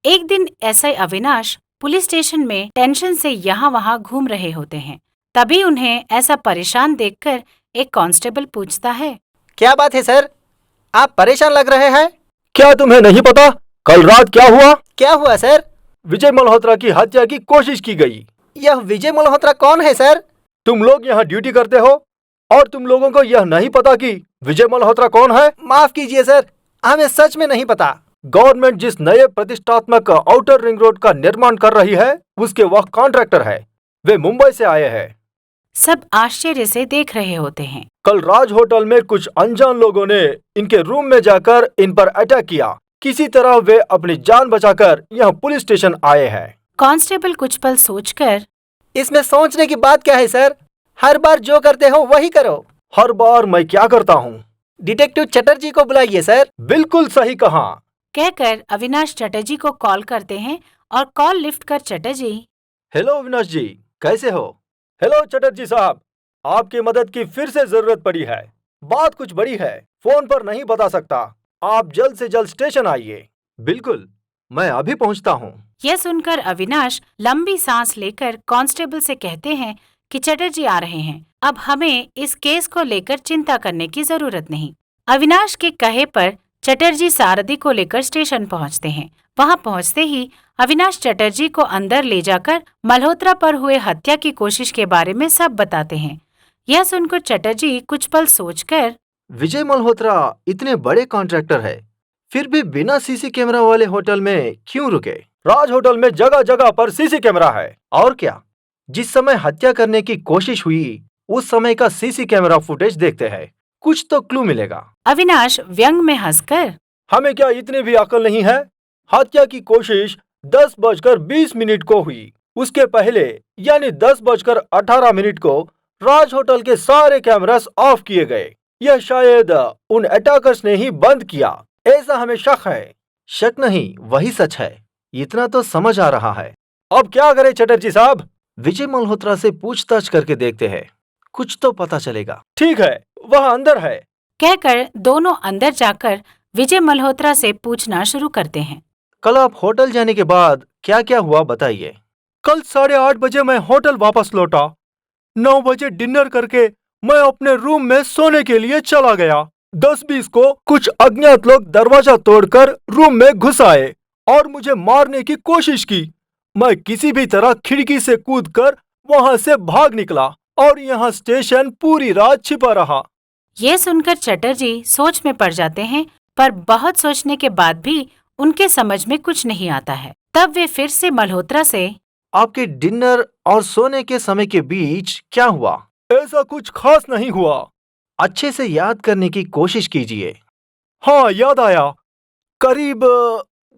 एक दिन SI Avinash police station में टेंशन से यहाँ वहाँ घूम रहे होते हैं। तभी उन्हें ऐसा परेशान देखकर एक कांस्टेबल पूछता है। क्या बात है सर, आप परेशान लग रहे हैं। क्या तुम्हें नहीं पता कल रात क्या हुआ? क्या हुआ सर? विजय मल्होत्रा की हत्या की कोशिश की गई। यह विजय मल्होत्रा कौन है सर? तुम लोग यहाँ ड्यूटी करते हो और तुम लोगों को यह नहीं पता कि विजय मल्होत्रा कौन है? माफ कीजिए सर, हमें सच में नहीं पता। गवर्नमेंट जिस नए प्रतिष्ठात्मक आउटर रिंग रोड का निर्माण कर रही है उसके वह कॉन्ट्रैक्टर है। वे मुंबई से आए हैं। सब आश्चर्य से देख रहे होते हैं। कल राज होटल में कुछ अनजान लोगों ने इनके रूम में जाकर इन पर अटैक किया। किसी तरह वे अपनी जान बचाकर यहाँ पुलिस स्टेशन आए हैं। कांस्टेबल कुछ पल सोचकर, इसमें सोचने की बात क्या है सर? हर बार जो करते हो वही करो। हर बार मैं क्या करता हूँ? डिटेक्टिव चटर्जी को बुलाइए सर। बिल्कुल सही कहा। कहकर अविनाश चटर्जी को कॉल करते हैं और कॉल लिफ्ट कर चटर्जी। हेलो अविनाश जी, कैसे हो? हेलो चटर्जी साहब, आपकी मदद की फिर से जरूरत पड़ी है। बात कुछ बड़ी है, फोन पर नहीं बता सकता। आप जल्द से जल्द स्टेशन आइए। बिल्कुल, मैं अभी पहुंचता हूं। यह सुनकर अविनाश लंबी सांस लेकर कांस्टेबल से कहते हैं कि चटर्जी आ रहे हैं। अब हमें इस केस को लेकर चिंता करने की जरूरत नहीं। अविनाश के कहे पर चटर्जी सारथी को लेकर स्टेशन पहुंचते हैं। वहां पहुंचते ही अविनाश चटर्जी को अंदर ले जाकर मल्होत्रा पर हुए हत्या की कोशिश के बारे में सब बताते हैं। यह सुनकर चटर्जी कुछ पल सोचकर, विजय मल्होत्रा इतने बड़े कॉन्ट्रैक्टर है, फिर भी बिना सीसी कैमरा वाले होटल में क्यों रुके? राज होटल में जगह जगह पर सीसी कैमरा है। और क्या, जिस समय हत्या करने की कोशिश हुई उस समय का सीसी कैमरा फुटेज देखते हैं, कुछ तो क्लू मिलेगा। अविनाश व्यंग में हंसकर, हमें क्या इतनी भी अकल नहीं है? हत्या की कोशिश 10:20 को हुई। उसके पहले यानी 10:18 को राज होटल के सारे कैमरास ऑफ किए गए। यह शायद उन अटैकर्स ने ही बंद किया, ऐसा हमें शक है। शक नहीं, वही सच है। इतना तो समझ आ रहा है। अब क्या करें चटर्जी साहब? विजय मल्होत्रा से पूछताछ करके देखते हैं, कुछ तो पता चलेगा। ठीक है, वह अंदर है। कहकर दोनों अंदर जाकर विजय मल्होत्रा से पूछना शुरू करते हैं। कल आप होटल जाने के बाद क्या क्या हुआ बताइए। कल 8:30 बजे मैं होटल वापस लौटा। 9 बजे डिनर करके मैं अपने रूम में सोने के लिए चला गया। 10:20 को कुछ अज्ञात लोग दरवाजा तोड़कर रूम में घुस आए और मुझे मारने की कोशिश की। मैं किसी भी तरह खिड़की से कूदकर वहां से भाग निकला और यहाँ स्टेशन पूरी रात छिपा रहा। ये सुनकर चटर्जी सोच में पड़ जाते हैं, पर बहुत सोचने के बाद भी उनके समझ में कुछ नहीं आता है। तब वे फिर से मल्होत्रा से, आपके डिनर और सोने के समय के बीच क्या हुआ? ऐसा कुछ खास नहीं हुआ। अच्छे से याद करने की कोशिश कीजिए। हाँ, याद आया। करीब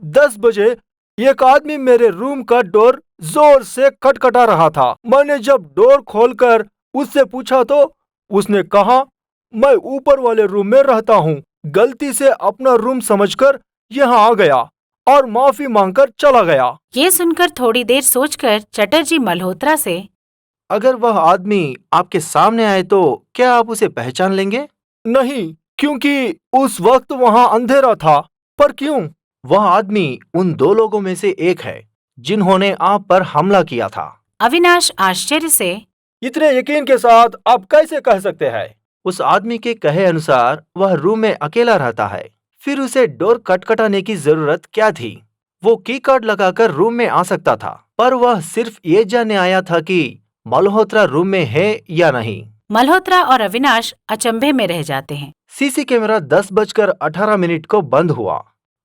10 बजे एक आदमी मेरे रूम का डोर जोर से खटखटा रहा था। मैंने जब डोर खोलकर उससे पूछा तो उसने कहा, मैं ऊपर वाले रूम में रहता हूँ, गलती से अपना रूम समझकर यहाँ आ गया और माफी मांगकर चला गया। ये सुनकर थोड़ी देर सोचकर चटर्जी मल्होत्रा से, अगर वह आदमी आपके सामने आए तो क्या आप उसे पहचान लेंगे? नहीं, क्योंकि उस वक्त वहां अंधेरा था। पर क्यों? वह आदमी उन 2 लोगों में से एक है जिन्होंने आप पर हमला किया था। अविनाश आश्चर्य से, इतने यकीन के साथ आप कैसे कह सकते हैं? उस आदमी के कहे अनुसार वह रूम में अकेला रहता है, फिर उसे डोर खटखटाने की जरूरत क्या थी? वो की कार्ड लगाकर रूम में आ सकता था, पर वह सिर्फ ये जानने आया था कि मल्होत्रा रूम में है या नहीं। मल्होत्रा और अविनाश अचंभे में रह जाते हैं। सीसी कैमरा 10:18 को बंद हुआ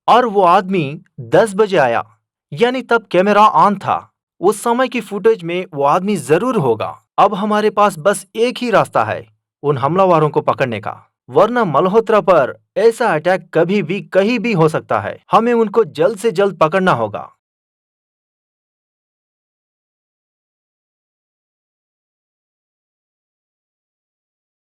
और वो आदमी 10 बजे आया, यानी तब कैमरा ऑन था। उस समय की फुटेज में वो आदमी जरूर होगा। अब हमारे पास बस एक ही रास्ता है उन हमलावरों को पकड़ने का, वरना मल्होत्रा पर ऐसा अटैक कभी भी कहीं भी हो सकता है। हमें उनको जल्द से जल्द पकड़ना होगा।